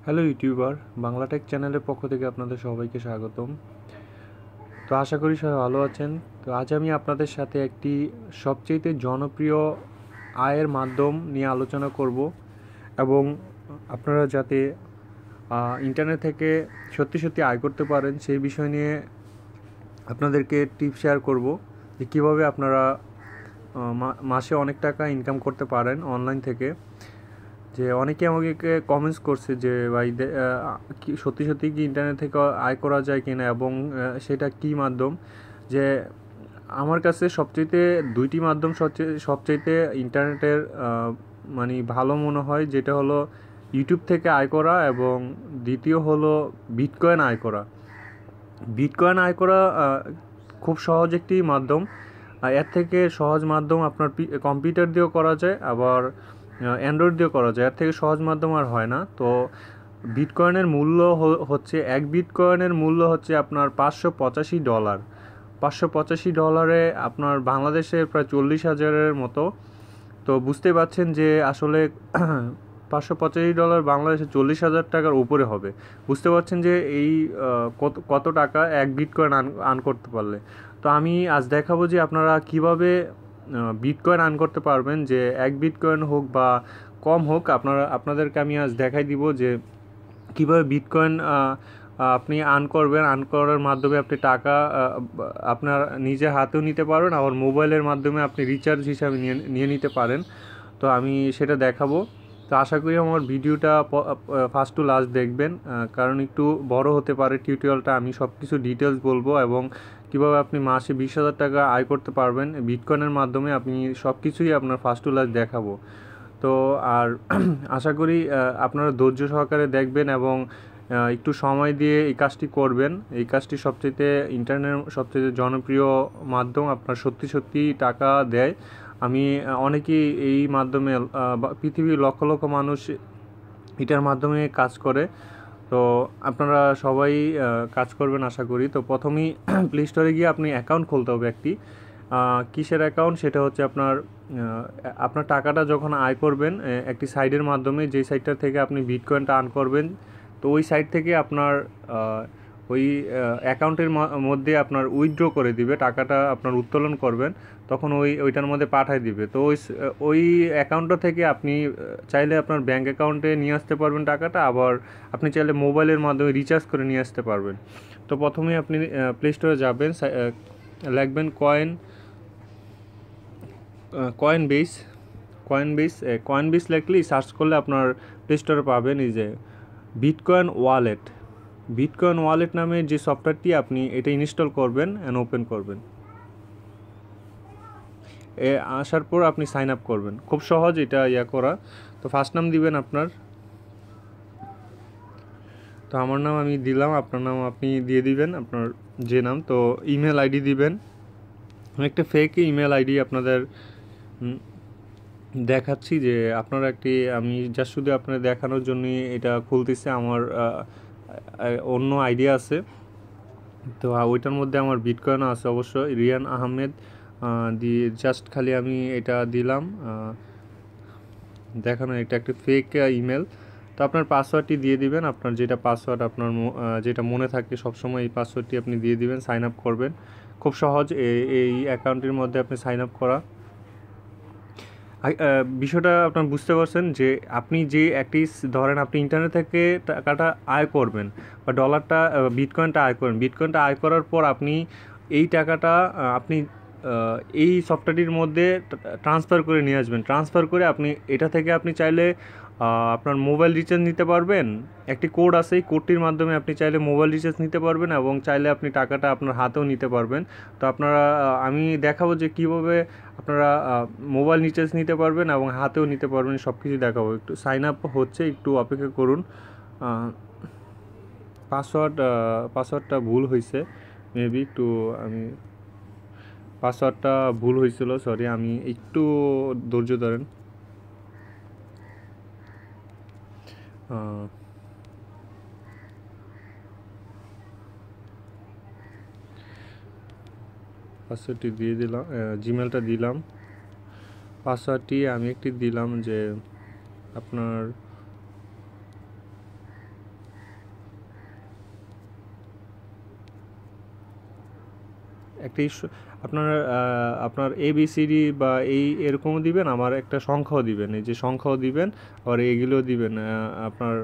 Hello YouTuber, Bangla take চ্যানেলের পক্ষ থেকে আপনাদের সবাইকে স্বাগতম। তো আশা করি সবাই ভালো আছেন। তো আজ আমি আপনাদের সাথে একটি সবচেয়ে জনপ্রিয় আয়ের মাধ্যম নিয়ে আলোচনা করব এবং আপনারা যাতে ইন্টারনেট থেকে সত্যি সত্যি আয় করতে পারেন সেই বিষয় নিয়ে আপনাদেরকে টিপস শেয়ার করব যে কীভাবে আপনারা মাসে অনেক টাকা ইনকাম করতে পারেন অনলাইন থেকে। যে অনেকে আমাকে কমেন্টস করছে যে ভাই কি সত্যি সত্যি কি ইন্টারনেট থেকে আয় করা যায় কিনা এবং সেটা কি মাধ্যম। যে আমার কাছে সবচেয়ে দুইটি মাধ্যম সবচেয়ে ইন্টারনেটের মানে ভালো মনে হয়, যেটা হলো ইউটিউব থেকে আয় করা এবং দ্বিতীয় হলো বিটকয়েন আয় করা। বিটকয়েন আয় করা খুব সহজ একটি মাধ্যম। এর থেকে সহজ মাধ্যম আপনার কম্পিউটার দিয়েও করা যায়, আবার অ্যান্ড্রয়েড দিয়েও করা যায়। এর থেকে সহজ মাধ্যম আর হয় না। তো বিটকয়েনের মূল্য হচ্ছে এক বিটকয়েনের মূল্য হচ্ছে আপনার $585। $585 আপনার বাংলাদেশের প্রায় 40,000-এর মতো। তো বুঝতে পারছেন যে আসলে $585 বাংলাদেশে 40,000 টাকার উপরে হবে। বুঝতে পারছেন যে এই কত কত টাকা এক বিটকয়েন আর্ন করতে পারলে। তো আমি আজ দেখাবো যে আপনারা কিভাবে বিটকয়েন আর্ন করতে পারবেন, যে এক বিটকয়েন হোক বা কম হোক। আপনাদেরকে আমি আজ দেখাই দিব যে কীভাবে বিটকয়েন আপনি আর্ন করবেন। আর্ন করার মাধ্যমে আপনি টাকা আপনার নিজের হাতেও নিতে পারবেন, আবার মোবাইলের মাধ্যমে আপনি রিচার্জ হিসাবে নিয়ে নিতে পারেন। তো আমি সেটা দেখাবো। তো আশা করি আমার ভিডিওটা ফার্স্ট টু লাস্ট দেখবেন, কারণ একটু বড় হতে পারে টিউটোরিয়ালটা। আমি সব কিছু ডিটেলস বলবো এবং কীভাবে আপনি মাসে 20,000 টাকা আয় করতে পারবেন বিটকয়েনের মাধ্যমে, আপনি সব কিছুই আপনার ফার্স্ট টু লাস্ট দেখাবো। তো আর আশা করি আপনারা ধৈর্য সহকারে দেখবেন এবং একটু সময় দিয়ে এই কাজটি করবেন। এই কাজটি ইন্টারনেট সবচেয়ে জনপ্রিয় মাধ্যম, আপনার সত্যি সত্যি টাকা দেয়। আমি অনেকেই এই মাধ্যমে পৃথিবীর লক্ষ লক্ষ মানুষ এটার মাধ্যমে কাজ করে। তো আপনারা সবাই কাজ করবেন আশা করি। তো প্রথমেই প্লে স্টোরে গিয়ে আপনি অ্যাকাউন্ট খুলতে হবে একটি। কিসের অ্যাকাউন্ট? সেটা হচ্ছে আপনার টাকাটা যখন আয় করবেন একটি সাইটের মাধ্যমে, যেই সাইটটা থেকে আপনি বিটকয়েনটা আর্ন করবেন, তো ওই সাইট থেকে আপনার ওই অ্যাকাউন্টের মধ্যে আপনার উইথড্র করে দিবে টাকাটা, আপনার উত্তোলন করবেন, তখন ওইটার মধ্যে পাঠিয়ে দিবে। তো ওই অ্যাকাউন্টটা থেকে আপনি চাইলে আপনার ব্যাঙ্ক অ্যাকাউন্টে নিয়ে আসতে পারবেন টাকাটা, আবার আপনি চাইলে মোবাইলের মাধ্যমে রিচার্জ করে নিয়ে আসতে পারবেন। তো প্রথমে আপনি প্লে স্টোরে যাবেন, লিখবেন কয়েনবেস লিখলেই সার্চ করলে আপনার প্লে স্টোরে পাবেন এই যে বিটকয়েন ওয়ালেট নামে যে সফটওয়্যারটি, আপনি এটা ইনস্টল করবেন অ্যান্ড ওপেন করবেন। আসার পর আপনি সাইন আপ করবেন। খুব সহজ এটা করা। তো ফার্স্ট নাম দিবেন আপনার। তো আমার নাম আমি দিলাম, আপনার নাম আপনি দিয়ে দিবেন, আপনার যে নাম। তো ইমেল আইডি দিবেন। একটা ফেক ইমেল আইডি আপনাদের দেখাচ্ছি, যে আমি জাস্ট শুধু আপনার দেখানোর জন্যই এটা খুলতেছি। আমার অন্য আইডিয়া আছে, তো ওইটার মধ্যে আমার বিটকয়েন আছে অবশ্য, রিয়ান আহমেদ দিয়ে জাস্ট খালি আমি এটা দিলাম দেখানো। এটা একটা ফেক ইমেল। তো আপনার পাসওয়ার্ডটি দিয়ে দিবেন, আপনার যেটা পাসওয়ার্ড আপনার যেটা মনে থাকে সবসময়, এই পাসওয়ার্ডটি আপনি দিয়ে দিবেন, সাইন আপ করবেন। খুব সহজ এই অ্যাকাউন্টের মধ্যে আপনি সাইন আপ করা। বিষয়টা আপনার বুঝতে পারছেন যে আপনি যে ধরেন আপনি ইন্টারনেট থেকে টাকাটা আয় করবেন বা বিটকয়েনটা আয় করবেন। বিটকয়েনটা আয় করার পর আপনি এই টাকাটা আপনি এই সফটওয়্যারটির মধ্যে ট্রান্সফার করে নিয়ে আসবেন। ট্রান্সফার করে এটা থেকে আপনি চাইলে আপনার মোবাইল রিচার্জ নিতে পারবেন। একটি কোড আছে, এই কোডটির মাধ্যমে আপনি চাইলে মোবাইল রিচার্জ নিতে পারবেন এবং চাইলে আপনি টাকাটা আপনার হাতেও নিতে পারবেন। তো আমি দেখাবো যে কীভাবে আপনারা মোবাইল রিচার্জ নিতে পারবেন এবং হাতেও নিতে পারবেন, সব কিছু দেখাবো। একটু সাইন আপ হচ্ছে, একটু অপেক্ষা করুন। পাসওয়ার্ডটা ভুল হয়েছে, মেবি একটু পাসওয়ার্ডটা ভুল হয়েছিল, সরি। আমি একটু ধৈর্য ধরেন। পাসওয়ার্ডটি দিয়ে দিলাম, জিমেলটা দিলাম। পাসওয়ার্ডটি আমি একটি দিলাম যে আপনার একটি আপনার আপনার ABCD বা এরকমও দিবেন, আমার একটা সংখ্যাও দিবেন, এই যে সংখ্যাও দিবেন আর এইগুলোও দিবেন। আপনার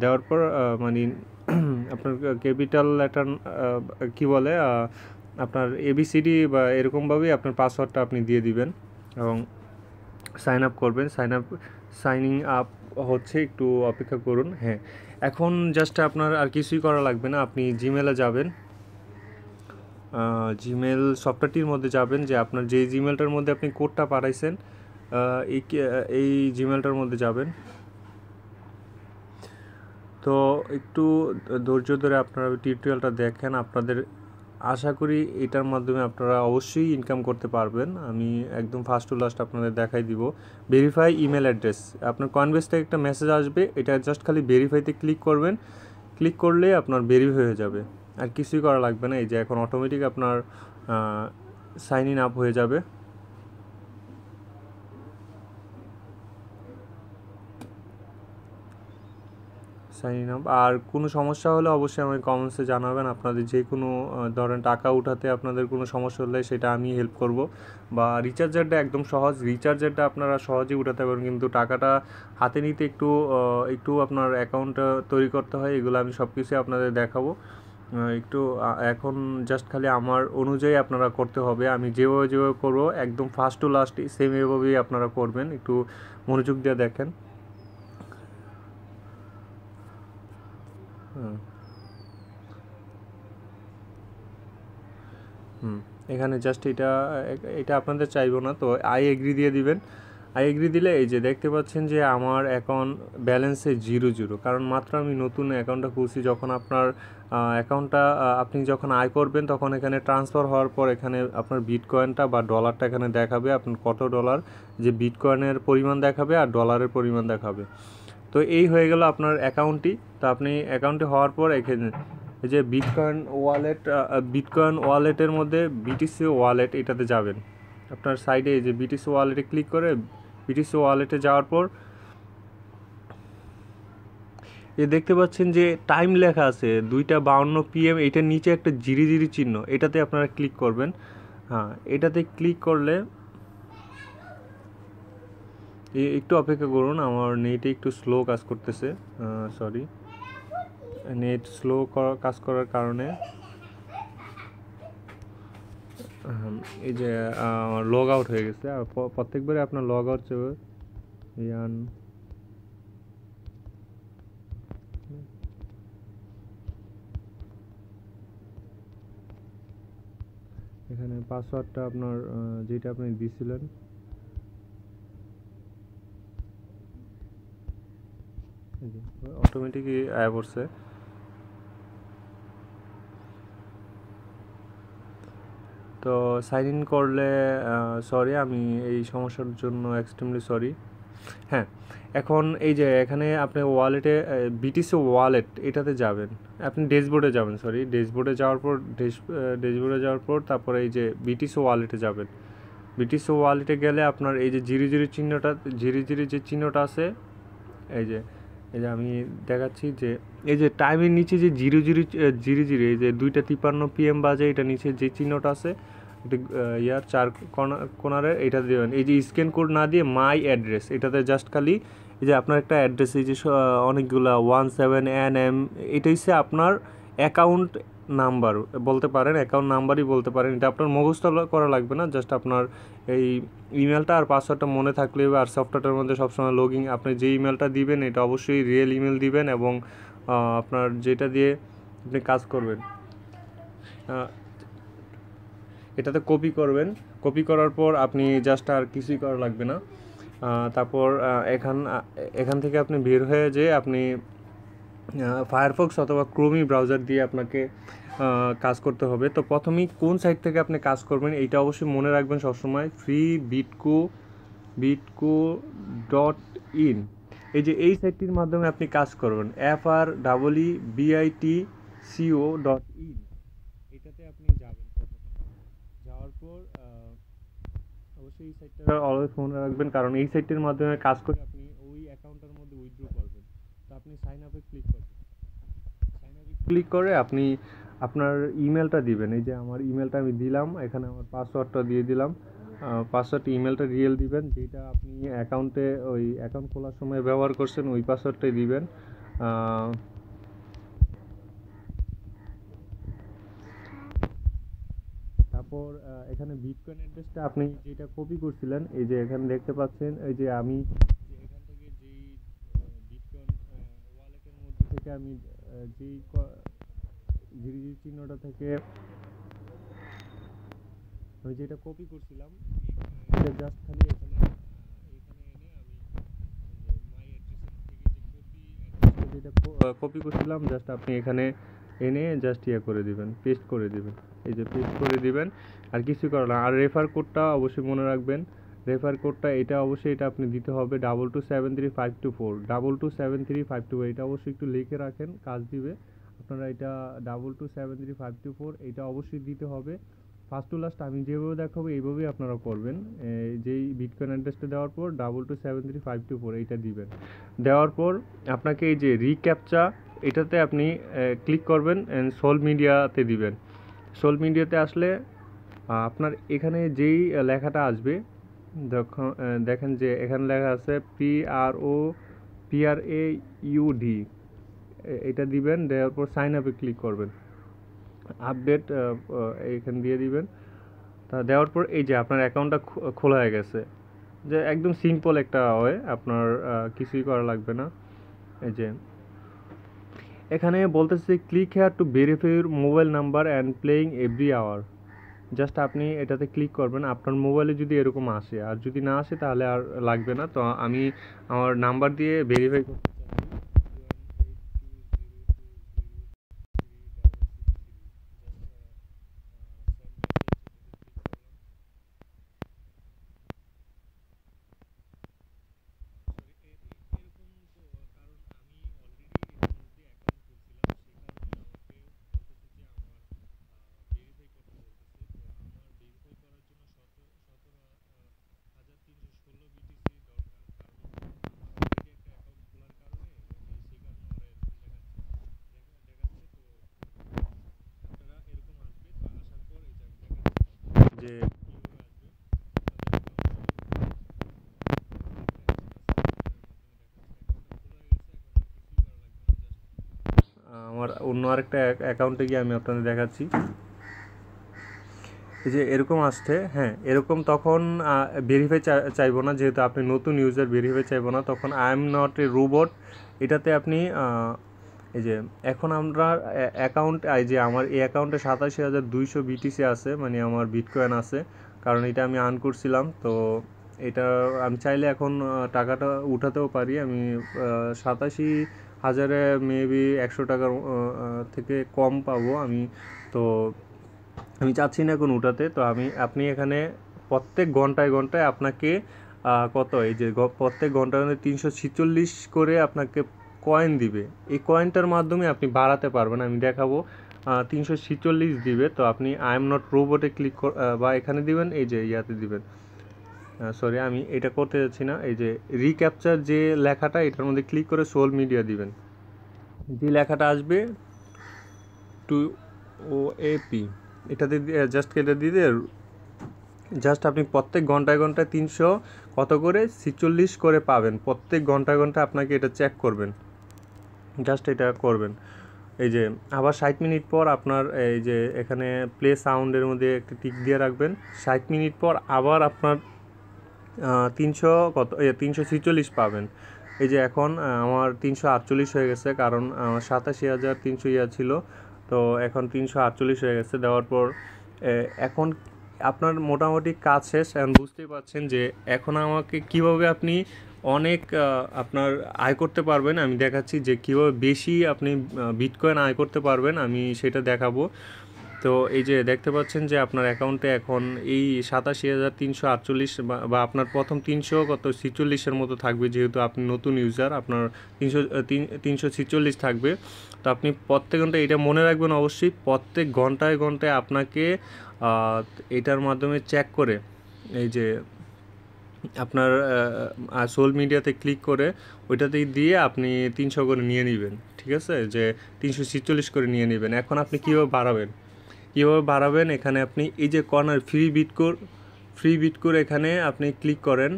দেওয়ার পর মানে আপনার ক্যাপিটাল লেটার কী বলে আপনার ABCD বা এরকমভাবেই আপনার পাসওয়ার্ডটা আপনি দিয়ে দিবেন এবং সাইন আপ করবেন। সাইনিং আপ হচ্ছে, একটু অপেক্ষা করুন। হ্যাঁ, এখন জাস্ট আপনার আর কিছুই করা লাগবে না, আপনি জিমেলে যাবেন, জিমেল সফটওয়্যারটির মধ্যে যাবেন, যে আপনার যেই জিমেলটার মধ্যে আপনি কোডটা পাঠাইছেন এই জিমেলটার মধ্যে যাবেন। তো একটু ধৈর্য ধরে আপনারা টিউটোরিয়ালটা দেখেন, আপনাদের আশা করি এটার মাধ্যমে আপনারা অবশ্যই ইনকাম করতে পারবেন। আমি একদম ফার্স্ট টু লাস্ট আপনাদের দেখাই দিব। ভেরিফাই ইমেল অ্যাড্রেস, আপনার কয়েনবেস থেকে একটা মেসেজ আসবে, এটা জাস্ট খালি ভেরিফাইতে ক্লিক করবেন, ক্লিক করলে আপনার ভেরিফাই হয়ে যাবে, আর কিছুই করা লাগবে না। এই যে এখন অটোমেটিক আপনার সাইন ইন আপ হয়ে যাবে। সাইন আপ, আর কোনো সমস্যা হলে অবশ্যই আমাকে কমেন্টসে জানাবেন। আপনাদের যে কোনো ধরেন টাকা উঠাতে আপনাদের কোনো সমস্যা হলে সেটা আমি হেল্প করব। বা রিচার্জারটা একদম সহজ, রিচার্জারটা আপনারা সহজেই উঠাতে পারেন, কিন্তু টাকাটা হাতে নিতে একটু আপনার অ্যাকাউন্টটা তৈরি করতে হয়, এগুলো আমি সব কিছুই আপনাদের দেখাবো। একটু এখন জাস্ট খালি আমার অনুযায়ী আপনারা করতে হবে, আমি যেভাবে করবো একদম ফার্স্ট টু লাস্ট সেম এভাবেই আপনারা করবেন, একটু মনোযোগ দিয়ে দেখেন। এখানে জাস্ট এটা আপনাদের চাইবো না, তো আই এগ্রি দিয়ে দিবেন। আই এগ্রি দিলে এই যে দেখতে পাচ্ছেন যে আমার অ্যাকাউন্ট ব্যালেন্সে 0, কারণ মাত্র আমি নতুন অ্যাকাউন্টটা খুলছি। যখন আপনার অ্যাকাউন্টটা আপনি যখন আয় করবেন তখন এখানে ট্রান্সফার হওয়ার পর এখানে আপনার বিটকয়েনটা বা ডলারটা এখানে দেখাবে, আপনার কত ডলার, যে বিটকয়েনের পরিমাণ দেখাবে আর ডলারের পরিমাণ দেখাবে। তো এই হয়ে গেল আপনার অ্যাকাউন্টটি। তো আপনি অ্যাকাউন্টে হওয়ার পর এখানে এই যে বিটকয়েন ওয়ালেটের মধ্যে বিটিসি ওয়ালেট এটাতে যাবেন। আপনার সাইডে এই যে বিটিসি ওয়ালেটে ক্লিক করে বিটিসি ওয়ালেটে যাওয়ার পর দেখতে পাচ্ছেন যে টাইম লেখা আছে 2:52 PM, এটার নিচে একটা জিরি চিহ্ন, এটাতে আপনারা ক্লিক করবেন। হ্যাঁ, এটাতে ক্লিক করলে একটু অপেক্ষা করুন, আমার নেটে একটু স্লো কাজ করতেছে, সরি, নেট স্লো কাজ করার কারণে এই যে লগ আউট হয়ে গেছে। আর প্রত্যেকবারে আপনার লগ আউট ইয়ান এখানে পাসওয়ার্ডটা আপনার যেটা আপনি দিয়েছিলেন অটোমেটিকই আয়া পড়ছে। তো সাইন ইন করলে সরি, আমি এই সমস্যার জন্য এক্সট্রিমলি সরি। হ্যাঁ, এখন এই যে এখানে আপনি ওয়ালেটে বিটিসি ওয়ালেট এটাতে যাবেন, আপনি ড্যাশবোর্ডে যাবেন, ড্যাশবোর্ডে যাওয়ার পর তারপরে এই যে বিটিসি ওয়ালেটে যাবেন। বিটিসি ওয়ালেটে গেলে আপনার এই যে জিরি যে চিহ্নটা আছে, এই যে আমি দেখাচ্ছি যে এই যে টাইমের নিচে যে জিরি এই যে 2:53 PM বাজে, এটা নিচে যে চিহ্নটা আছে ইয়ার চার কোনারে, এটা দেবেন। এই যে স্ক্যান কোড না দিয়ে মাই অ্যাড্রেস এটাতে জাস্ট খালি এই যে আপনার একটা অ্যাড্রেস, এই যে অনেকগুলা 17NM, এটা হচ্ছে আপনার অ্যাকাউন্ট নাম্বার বলতে পারেন, অ্যাকাউন্ট নাম্বারই বলতে পারেন। এটা আপনার মুখস্থ করা লাগবে না, জাস্ট আপনার এই ইমেলটা আর পাসওয়ার্ডটা মনে থাকলে, আর সফটওয়্যারটার মধ্যে সবসময় লগইন, আপনি যে ইমেলটা দিবেন এটা অবশ্যই রিয়েল ইমেল দিবেন, এবং আপনার যেটা দিয়ে আপনি কাজ করবেন এটাতে কপি করবেন। কপি করার পর আপনি জাস্ট আর কিছুই করা লাগবে না। তারপর এখান থেকে আপনি বের হয়ে যে আপনি ফায়ারফক্স অথবা ক্রোমি ব্রাউজার দিয়ে আপনাকে কাজ করতে হবে। তো প্রথমেই কোন সাইট থেকে আপনি কাজ করবেন এইটা অবশ্যই মনে রাখবেন সবসময়, bitco.in, এই যে এই সাইটটির মাধ্যমে আপনি কাজ করবেন, FREEBITCO.in, এটাতে আপনি যাবেন। যাওয়ার পর অবশ্যই এই সাইটটা অলওয়েজ মনে রাখবেন, কারণ এই সাইটটির মাধ্যমে কাজ করে আপনি ওই অ্যাকাউন্টের মধ্যে উইথড্র করবেন। তো আপনি সাইন আপে ক্লিক করবেন, সাইন ক্লিক করে আপনি আপনার ইমেলটা দিবেন। এই যে আমার ইমেলটা আমি দিলাম, এখানে আমার পাসওয়ার্ডটা দিয়ে দিলাম। পাসওয়ার্ড ইমেলটা রিয়েল দিবেন, যেটা আপনি অ্যাকাউন্টে ওই অ্যাকাউন্ট খোলার সময় ব্যবহার করছেন ওই পাসওয়ার্ডটাই দিবেন। তারপর এখানে বিটকয়েন অ্যাড্রেসটা আপনি যেটা কপি করছিলেন, এই যে এখানে দেখতে পাচ্ছেন, এই যে আমি যে এখান থেকে যেই বিটকয়েন ওয়ালেটের মধ্যে থেকে আমি যেই জিরো চিহ্নটা থেকে আমি যেটা কপি করছিলাম, এটা জাস্ট খালি এখানে এনে আমি মাই অ্যাড্রেসের থেকে যে যেটা কপি করছিলাম, জাস্ট আপনি এখানে এনে জাস্ট করে দিবেন, পেস্ট করে দিবেন। এই যে পেস্ট করে দিবেন, আর কিছু করার না। আর রেফার কোডটা অবশ্যই মনে রাখবেন, রেফার কোডটা এটা অবশ্যই এটা আপনি দিতে হবে 22735224 22735224, এটা অবশ্যই একটু লিখে রাখেন, কাজ দিবে আপনারা। এটা 22735224 এটা অবশ্যই দিতে হবে। ফার্স্ট টু লাস্ট আমি যেভাবে দেখাবো এইভাবেই আপনারা করবেন। যেই বিটকয়েন অ্যাড্রেসটা দেওয়ার পর 22735224 এইটা দিবেন। দেওয়ার পর আপনাকে এই যে রিক্যাপচা এটাতে আপনি ক্লিক করবেন, সোল মিডিয়াতে দিবেন। সোল মিডিয়াতে আসলে আপনার এখানে যেই লেখাটা আসবে, দেখেন যে এখানে লেখা আছে PRAUD, এটা দিবেন। দেওয়ার পর সাইন আপে ক্লিক করবেন, আপডেট এখানে দিয়ে দিবেন। তা দেওয়ার পর এই যে আপনার অ্যাকাউন্টটা খোলা হয়ে গেছে। যে একদম সিম্পল একটা ওয়ে, আপনার কিছুই করা লাগবে না। এই যে এখানে বলতেছে click here to verify your mobile number and playing every hour. Just আপনি এটাতে ক্লিক করবেন, আপনার মোবাইলে যদি এরকম আসে, আর যদি না আসে তাহলে আর লাগবে না। তো আমি আমার নাম্বার দিয়ে ভেরিফাই করতে যে আমার অন্য আরেকটা অ্যাকাউন্টে গিয়ে আমি আপনাদের দেখাচ্ছি। এই যে এরকম আসছে, হ্যাঁ এরকম তখন ভেরিফাই চাইবো না, যেহেতু আপনি নতুন ইউজার, ভেরিফাই চাইবো না। তখন I am not a robot এটাতে আপনি এই যে এখন আমরা অ্যাকাউন্ট, এই যে আমার এই অ্যাকাউন্টে 87,200 বিটিসি আছে, মানে আমার বিটকয়েন আছে, কারণ এটা আমি আর্ন করছিলাম। তো এটা আমি চাইলে এখন টাকাটা উঠাতেও পারি। আমি 87,000 মেবি 100 টাকার থেকে কম পাবো আমি। তো আমি চাচ্ছি না এখন উঠাতে। তো আপনি এখানে প্রত্যেক ঘন্টায় ঘন্টায় আপনাকে কত, এই যে প্রত্যেক ঘন্টায় 346 করে আপনাকে কয়েন দিবে। এই কয়েনটার মাধ্যমে আপনি বাড়াতে পারবেন, আমি দেখাবো। 346 দিবে। তো আপনি আই এম নট রোবটে ক্লিক বা এখানে দিবেন, এই যে ইয়াতে দিবেন। সরি, আমি এটা করতে যাচ্ছি না। এই যে রিক্যাপচার যে লেখাটা, এটার মধ্যে ক্লিক করে সোল মিডিয়া দিবেন। যে লেখাটা আসবে 2OAP, এটাতে জাস্ট কেটে দিয়ে জাস্ট আপনি প্রত্যেক ঘন্টায় ঘন্টায় 300 কত করে 46 করে পাবেন। প্রত্যেক ঘন্টায় ঘন্টায় আপনাকে এটা চেক করবেন, জাস্ট এটা করবেন। এই যে আবার 60 মিনিট পর আপনার এই যে এখানে প্লে সাউন্ডের মধ্যে একটা টিক দিয়ে রাখবেন। 60 মিনিট পর আবার আপনার 346 পাবেন। এই যে এখন আমার 348 হয়ে গেছে, কারণ আমার 87,300 ছিল। তো এখন 348 হয়ে গেছে। দেওয়ার পর এখন আপনার মোটামুটি কাজ শেষ। এখন বুঝতেই পারছেন যে এখন আমাকে কিভাবে আপনি অনেক আপনার আয় করতে পারবেন। আমি দেখাচ্ছি যে কীভাবে বেশি আপনি বিটকয়েন আয় করতে পারবেন, আমি সেটা দেখাবো। তো এই যে দেখতে পাচ্ছেন যে আপনার অ্যাকাউন্টে এখন এই 87,348 বা আপনার প্রথম 346 মতো থাকবে, যেহেতু আপনি নতুন ইউজার, আপনার 346 থাকবে। তো আপনি প্রত্যেক ঘন্টায় এটা মনে রাখবেন অবশ্যই, প্রত্যেক ঘন্টায় ঘন্টায় আপনাকে এটার মাধ্যমে চেক করে, এই যে আপনার সোল মিডিয়াতে ক্লিক করে ওইটাতে দিয়ে আপনি 300 করে নিয়ে নেবেন। ঠিক আছে, যে 346 করে নিয়ে নেবেন। এখন আপনি কীভাবে বাড়াবেন এখানে আপনি এই যে কর্নার ফ্রি বিটকোর এখানে আপনি ক্লিক করেন,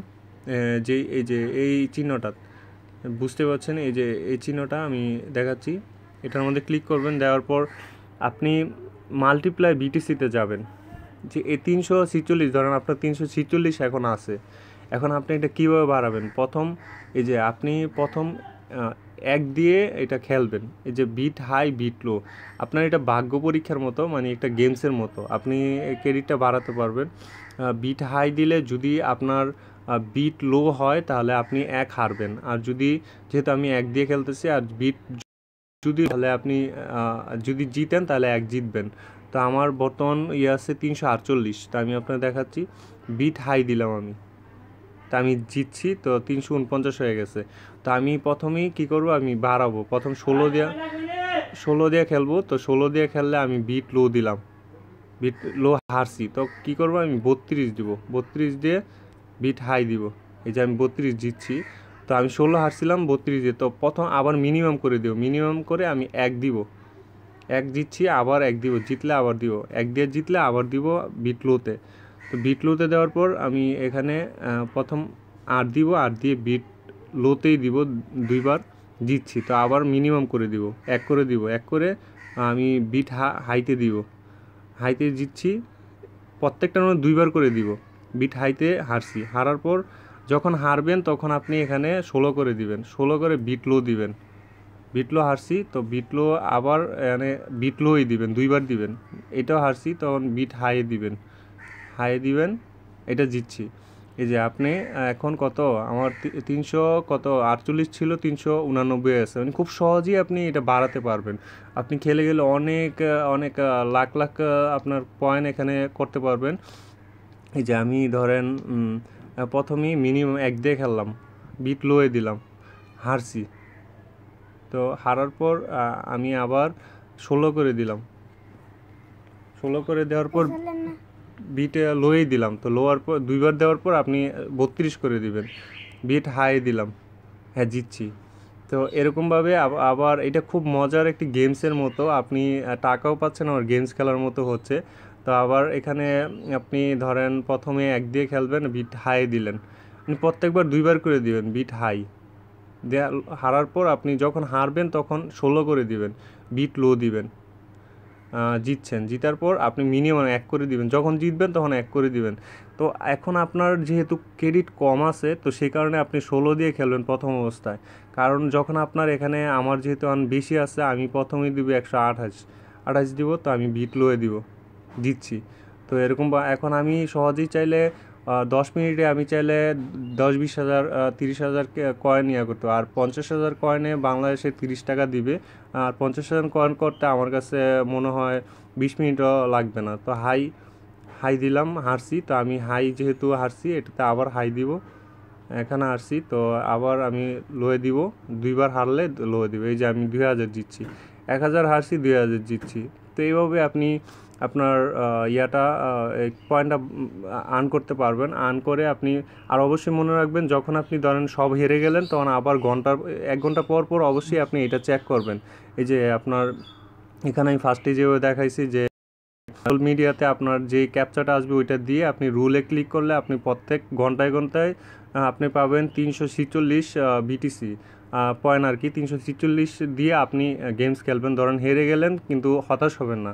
যে এই চিহ্নটা বুঝতে পারছেন, এই যে এই চিহ্নটা আমি দেখাচ্ছি, এটার মধ্যে ক্লিক করবেন। দেওয়ার পর আপনি মাল্টিপ্লাই বিটিসিতে যাবেন, যে এই 346 ধরেন আপনার 346 এখন আছে। এখন আপনি এটা কীভাবে বাড়াবেন? এই যে আপনি প্রথম 1 দিয়ে এটা খেলবেন, এই যে বিট হাই বিট লো, আপনার এটা ভাগ্য পরীক্ষার মতো, মানে একটা গেমসের মতো আপনি ক্রেডিটটা বাড়াতে পারবেন। বিট হাই দিলে যদি আপনার বিট লো হয় তাহলে আপনি 1 হারবেন, আর যেহেতু আমি 1 দিয়ে খেলতেছি আর বিট তাহলে আপনি যদি জিতেন তাহলে 1 জিতবেন। তো আমার বর্তমান আছে 348, তা আমি আপনাকে দেখাচ্ছি। বিট হাই দিলাম আমি, তা আমি জিতছি, তো 349 হয়ে গেছে। তো আমি প্রথমেই কী করবো, আমি বাড়াবো, প্রথম 16 দিয়ে খেলবো। তো 16 দিয়ে খেললে আমি বিট লো দিলাম, বিট লো হারছি, তো কী করবো, আমি 32 দিব, 32 দিয়ে বিট হাই দিব, এই যে আমি 32 জিতছি। তো আমি 16 হারছিলাম, 32 দিয়ে, তো প্রথম আবার মিনিমাম করে আমি 1 দিব, 1 জিতছি, আবার 1 দিব, জিতলে আবার দিব, 1 দিয়ে জিতলে আবার দিব বিট লোতে। তো বিট লোতে দেওয়ার পর আমি এখানে প্রথম 8 দিব, 8 দিয়ে বিট লোতেই দিব, 2 বার জিতছি, তো আবার মিনিমাম করে দিব, 1 করে দিব, 1 করে আমি বিট হাইতে দিব, হাইতে জিতছি, প্রত্যেকটার মধ্যে 2 বার করে দিব, বিট হাইতে হারছি। হারার পর যখন হারবেন তখন আপনি এখানে 16 করে দিবেন, 16 করে বিট লো দিবেন, বিট লো হারছি, তো বিট লো আবার মানে বিট লোই দিবেন, 2 বার দিবেন, এটাও হারছি তখন বিট হাইয়ে দিবেন, এটা জিতছি। এই যে আপনি এখন কত, আমার 348 ছিল, 389 আছে, মানে খুব সহজেই আপনি এটা বাড়াতে পারবেন। আপনি খেলে গেলে অনেক লাখ আপনার পয়েন্ট এখানে করতে পারবেন। এই যে আমি ধরেন প্রথমেই মিনিমাম 1 দিয়ে খেললাম, বিট লোয়ে দিলাম, হারছি, তো হারার পর আমি আবার 16 করে দিলাম, 16 করে দেওয়ার পর বিট লোয়েই দিলাম, তো লোয়ার পর 2 বার দেওয়ার পর আপনি 32 করে দিবেন, বিট হাই দিলাম, হ্যাঁ জিতছি। তো এরকমভাবে আবার এটা খুব মজার একটি গেমসের মতো, আপনি টাকাও পাচ্ছেন, আবার গেমস খেলার মতো হচ্ছে। তো আবার এখানে আপনি ধরেন প্রথমে 1 দিয়ে খেলবেন, বিট হাই দিলেন, আপনি প্রত্যেকবার 2 বার করে দিবেন বিট হাই হারার পর আপনি যখন হারবেন তখন 16 করে দিবেন, বিট লো দিবেন, জিতার পর আপনি মিনিমাম 1 করে দিবেন, যখন জিতবেন তখন 1 করে দিবেন। তো এখন আপনার যেহেতু ক্রেডিট কম আছে, তো সেই কারণে আপনি 16 দিয়ে খেলবেন প্রথম অবস্থায়, কারণ যখন আপনার এখানে আমার যেহেতু বেশি আছে, আমি প্রথমেই দিব 128 দিব, তো আমি বিট লোয়ে দিব, জিতছি। তো এরকম এখন আমি সহজেই চাইলে 10 মিনিটে আমি চাইলে 10-20 হাজার 30 হাজার কয়েন করতে, আর 50 হাজার কয়েনে বাংলাদেশে 30 টাকা দিবে, আর 50 হাজার কয়েন করতে আমার কাছে মনে হয় 20 মিনিটও লাগবে না। তো হাই দিলাম, হারছি, তো আমি হাই যেহেতু হারছি এটাতে আবার হাই দিব, এখানে হারছি, তো আবার আমি লোয়ে দিব, 2 বার হারলে লোয়ে দিব, এই যে আমি 2000 জিতছি, 1000 হারছি, 2000 জিতছি। তো এইভাবে আপনি আপনার পয়েন্টটা আর্ন করতে পারবেন। আর্ন করে আপনি আর অবশ্যই মনে রাখবেন, যখন আপনি ধরেন সব হেরে গেলেন তখন আবার 1 ঘন্টা পর অবশ্যই আপনি এটা চেক করবেন। এই যে আপনার এখানে আমি ফার্স্টে যেভাবে দেখাইছি, যে সোশ্যাল মিডিয়াতে আপনার যে ক্যাপচাটা আসবে ওইটা দিয়ে আপনি রুলে ক্লিক করলে আপনি প্রত্যেক ঘন্টায় আপনি পাবেন 346 বিটিসি পয়েন্ট, আর কি 346 দিয়ে আপনি গেমস খেলবেন। ধরেন হেরে গেলেন কিন্তু হতাশ হবেন না,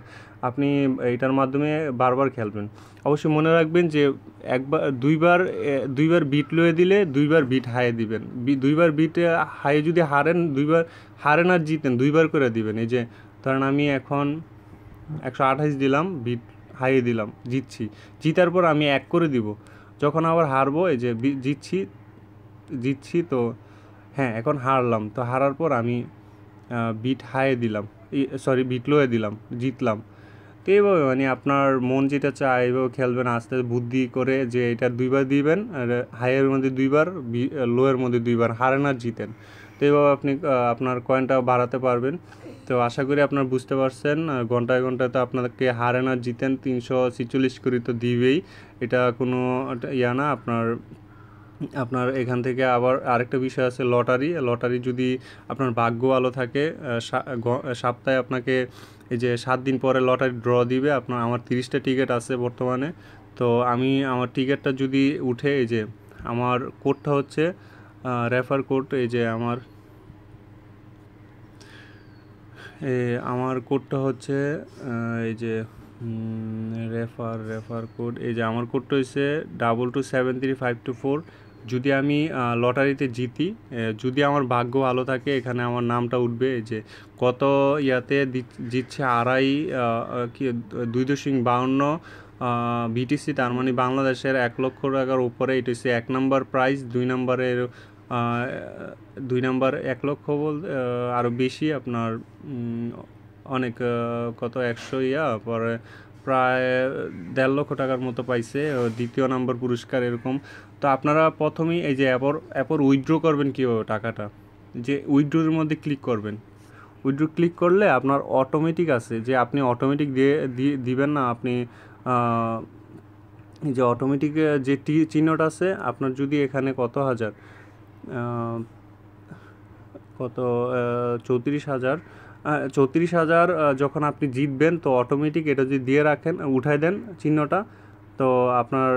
আপনি এটার মাধ্যমে বারবার খেলবেন। অবশ্যই মনে রাখবেন যে দুইবার বিট লোয়ে দিলে 2 বার বিট হাইয়ে দিবেন, 2 বার বিট হাইয়ে যদি হারেন আর জিতেন 2 বার করে দিবেন। এই যে ধরেন আমি এখন 128 দিলাম, বিট হাইয়ে দিলাম, জিতার পর আমি 1 করে দিব, যখন আবার হারবো এই যে জিতছি, তো হ্যাঁ এখন হারলাম, তো হারার পর আমি বিট হাইয়ে দিলাম, বিট লোয়ে দিলাম, জিতলাম। তো এইভাবে মানে আপনার মন যেটা চায় এইভাবে খেলবেন, আস্তে বুদ্ধি করে, যে এটা 2 বার দিবেন, আর হাইয়ের মধ্যে 2 বার, লোয়ের মধ্যে 2 বার, হারেন আর জিতেন। তো এইভাবে আপনি আপনার কয়েনটা বাড়াতে পারবেন। তো আশা করি আপনার বুঝতে পারছেন, ঘন্টায় তো আপনাকে হারেন আর জিতেন 346 করে তো দিবেই, এটা কোনো না, আপনার আপনার এখান থেকে আবার আরেকটা বিষয় আছে লটারি যদি আপনার ভাগ্য ভালো থাকে সপ্তাহে আপনাকে এই যে 7 দিন পরে লটারি ড্র দিবে। আমার 30টা টিকিট আছে বর্তমানে। তো আমি আমার টিকিটটা যদি উঠে, এই যে আমার কোডটা হচ্ছে রেফার কোড, এই যে আমার কোডটা হচ্ছে এই যে রেফার কোড, এই যে আমার কোডটা হচ্ছে 22735224। যদি আমি লটারিতে জিতি, যদি আমার ভাগ্য ভালো থাকে, এখানে আমার নামটা উঠবে। এই যে কত ইয়াতে জিতছে, 2.52 বিটিসি, তার মানে বাংলাদেশের 1 লক্ষ টাকার উপরে। এটা হচ্ছে 1 নম্বর প্রাইজ। 2 নম্বর 1 লক্ষ বলতে আরও বেশি আপনার অনেক কত 100 পরে প্রায় 1.5 লক্ষ টাকার মতো পাইছে। দ্বিতীয় নম্বর পুরস্কার এরকম। তো আপনারা প্রথমেই এই যে অ্যাপর উইথড্র করবেন কীভাবে টাকাটা, যে উইথড্রোর মধ্যে ক্লিক করবেন। উইথড্রো ক্লিক করলে আপনার অটোমেটিক আছে, যে আপনি অটোমেটিক দিবেন না। আপনি যে অটোমেটিক যে চিহ্নটা আছে, আপনার যদি এখানে কত 34,000 যখন আপনি জিতবেন, তো অটোমেটিক এটা যদি দিয়ে রাখেন, উঠাই দেন চিহ্নটা, তো আপনার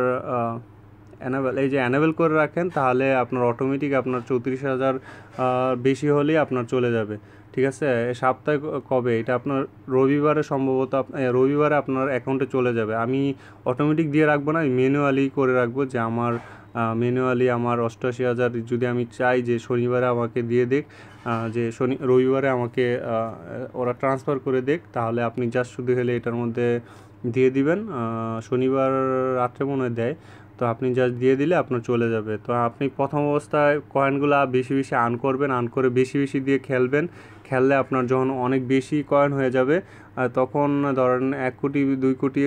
অ্যানেবল করে রাখেন, তাহলে আপনার অটোমেটিক আপনার 34,000 বেশি হলেই আপনার চলে যাবে। ঠিক আছে, সপ্তাহে কবে এটা আপনার রবিবারে সম্ভবত রবিবারে আপনার অ্যাকাউন্টে চলে যাবে। আমি অটোমেটিক দিয়ে রাখবো না, আমি ম্যানুয়ালি করে রাখবো, যে আমার ম্যানুয়ালি আমার 88,000 যদি আমি চাই যে শনিবারে আমাকে দিয়ে দেখ, যে রবিবারে আমাকে ওরা ট্রান্সফার করে দেখ, তাহলে আপনি জাস্ট শুধু হলে এটার মধ্যে দিয়ে দিবেন। শনিবার রাত্রে মনে হয় দেয়, তো আপনি জাস্ট দিয়ে দিলে আপনার চলে যাবে। তো আপনি প্রথম অবস্থায় কয়েনগুলো বেশি বেশি আর্ন করবেন, আর্ন করে বেশি বেশি দিয়ে খেললে আপনার যখন অনেক বেশি কয়েন হয়ে যাবে, তখন ধরেন 1 কোটি 2 কোটি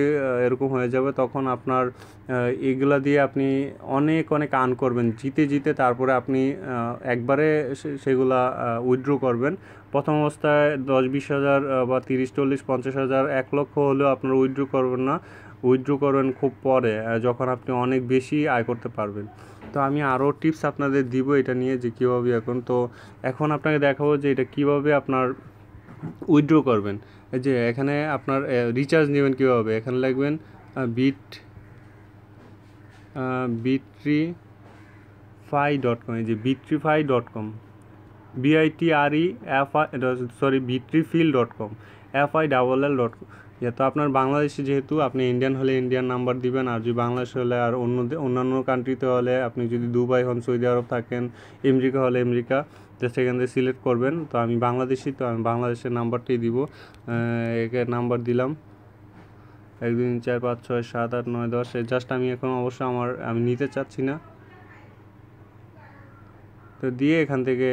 এরকম হয়ে যাবে, তখন আপনার এগুলা দিয়ে আপনি অনেক অনেক আর্ন করবেন জিতে। তারপরে আপনি একবারে সেগুলা উইথড্র করবেন। প্রথম অবস্থায় 10-20 হাজার বা 30-40-50 হাজার 1 লক্ষ হলেও আপনারা উইথড্র করবেন না, উইথড্র করবেন খুব পরে, যখন আপনি অনেক বেশি আয় করতে পারবেন। তো আমি আরও টিপস আপনাদের দিব এটা নিয়ে, যে কীভাবে এখন আপনাকে দেখাবো যে এটা কীভাবে আপনার উইথড্র করবেন। এই যে এখানে আপনার রিচার্জ নেবেন কীভাবে, এখানে লিখবেন bitrify.com, এই যে bitrify.com, bitrefil.com, fill.com। তো আপনার বাংলাদেশে, যেহেতু আপনি ইন্ডিয়ান হলে ইন্ডিয়ান নাম্বার দিবেন, আর যদি বাংলাদেশ হলে, আর অন্যান্য কান্ট্রিতে হলে, আপনি যদি দুবাই হন, সৌদি আরব থাকেন, আমেরিকা হলে আমেরিকা, তো সেখান থেকে সিলেক্ট করবেন। তো আমি বাংলাদেশি, তো আমি বাংলাদেশের নাম্বারটাই দিব। একে নাম্বার দিলাম 1 2 3 4 5 6 7 8 9 10। জাস্ট আমি এখন অবশ্য আমি নিতে চাচ্ছি না, তো দিয়ে এখান থেকে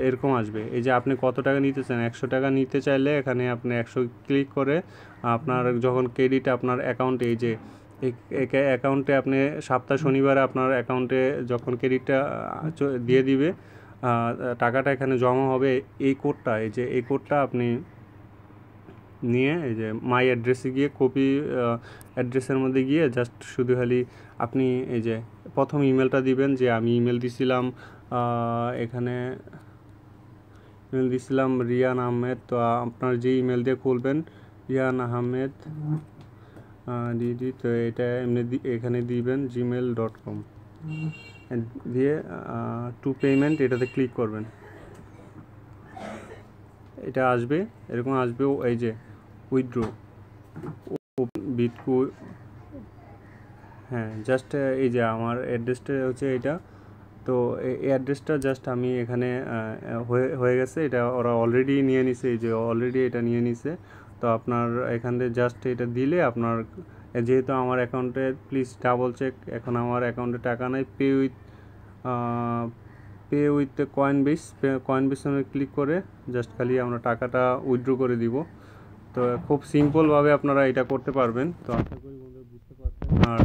এরকম আসবে। এই যে আপনি কত টাকা নিতে চান, 100 টাকা নিতে চাইলে এখানে আপনি 100 ক্লিক করে আপনার যখন ক্রেডিট আপনার অ্যাকাউন্টে, এই যে অ্যাকাউন্টে আপনি সপ্তাহ শনিবারে আপনার অ্যাকাউন্টে যখন ক্রেডিটটা দিয়ে দিবে, টাকাটা এখানে জমা হবে। এই কোডটা আপনি নিয়ে, এই যে মাই অ্যাড্রেসে গিয়ে কপি অ্যাড্রেসের মধ্যে গিয়ে জাস্ট শুধু খালি আপনি এই যে প্রথম ইমেলটা দিবেন, যে আমি ইমেল দিছিলাম, এখানে ইমেল দিছিলাম রিয়ান আহমেদ। তো আপনার যে ইমেল দিয়ে খুলবেন রিয়ান আহমেদ দিদি, তো এটা এমনি এখানে দিবেন gmail.com দিয়ে টু পেমেন্ট এটাতে ক্লিক করবেন। এটা আসবে, এরকম আসবে, এই যে উইথড্র বিটকো। হ্যাঁ, জাস্ট এই যে আমার অ্যাড্রেসটা হচ্ছে এটা। তো এই অ্যাড্রেসটা জাস্ট আমি এখানে হয়ে গেছে, এটা ওরা অলরেডি নিয়ে নিছে, এই যে অলরেডি এটা নিয়ে নিছে। তো আপনার এখান থেকে জাস্ট এটা দিলে আপনার, যেহেতু আমার অ্যাকাউন্টে, প্লিজ ডাবল চেক, এখন আমার অ্যাকাউন্টে টাকা নাই। পে উইথ কয়েনবেসে ক্লিক করে জাস্ট খালি আমরা টাকাটা উইথড্র করে দিব। তো খুব সিম্পলভাবে আপনারা এটা করতে পারবেন। তো আশা করি বন্ধুরা বুঝতে পারছেন। আর